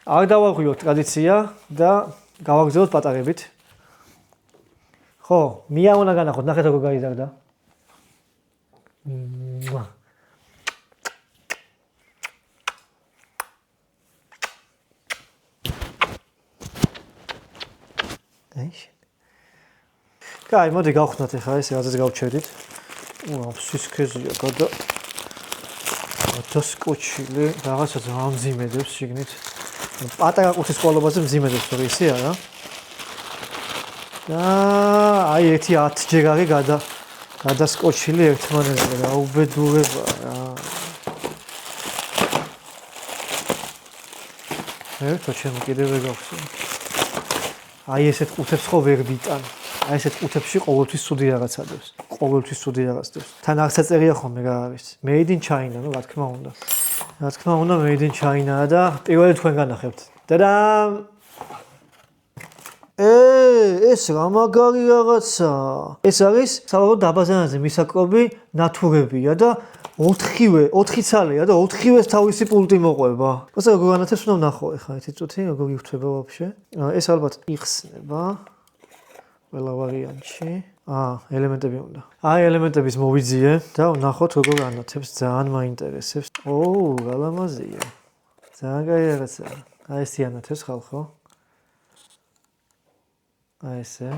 არ დავაღვიოთ ტრადიცია და გავაგზავნოთ პატარებით. ხო, მია უნდა განახოთ, ნახეთ როგორ გაიზარდა. კაი, მოდი გავხსნათ ახლა ეს რაზეც გავჩერდით. სისქეზეა გადასკოჩილი, რაღაცა ძალიან მძიმედებს შიგნით. პატარა ყუთის ყოლობაზე მძიმედებს, თორე ისე არა. და აი ერთი 10 ჯერ არის გადასკოჩილი ერთმანეთზე, რა უბედურება რა. ერთო ჩემი კიდევ ვერ გავხსნა. აი ესეთ ყუთებს ხო ვერ დიტან. აი ესეთ ყუთებში ყოველთვის ცუდი რაღაცა დევს. ყოველთვის ცუდი რაღაც დევს. თან არ საწერია ხოლმე რა არის. Made in China, ну, რა თქმა უნდა. რა თქმა უნდა, Made in China და პირველი თქვენ განახებთ. დადამ! ეს რა მაგარი რაღაცა. ეს არის საბოლოოდ დაბაზანაზე მისაკრობი ნათურებია და 4 ცალია და 4-ვეს თავისი პულტი მოყვება. ასე როგორ განათებს უნდა ვნახო ახლა ერთი წუთი როგორ იხდება ვაფშე. ეს ალბათ იხსნება ყველა ვარიანტში. ელემენტები უნდა. აი ელემენტების მოვიძიე და ვნახოთ როგორ განათებს, ძალიან მაინტერესებს. რა ლამაზია. ძალიან კაი რაღაცაა. აი ეს ანათებს ხალხო. აი ესე.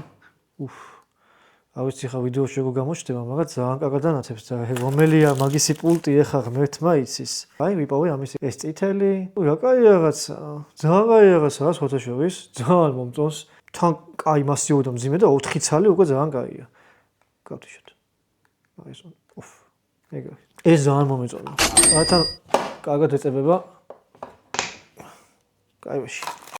არ ვიცი ხა ვიდეოში როგორ გამოჩნდება, მაგრამ ძალიან კარგად ანათებს და რომელია მაგისი პულტი ახლა ღმერთმა იცის. აი ვიპოვე ამის ეს წითელი. რა კაი რაღაცა. ძალიან კაი რაღაცა რა ფოტოშოპის. ძალიან მომწონს. თან კაი მასიური და მძიმე და 4 ცალი უკვე ძალიან კაია. გავთიშოთ. აი ეს ეგრე. ეს ძალიან მომეწონა. თან კარგად ეწებება. კაი ვაში.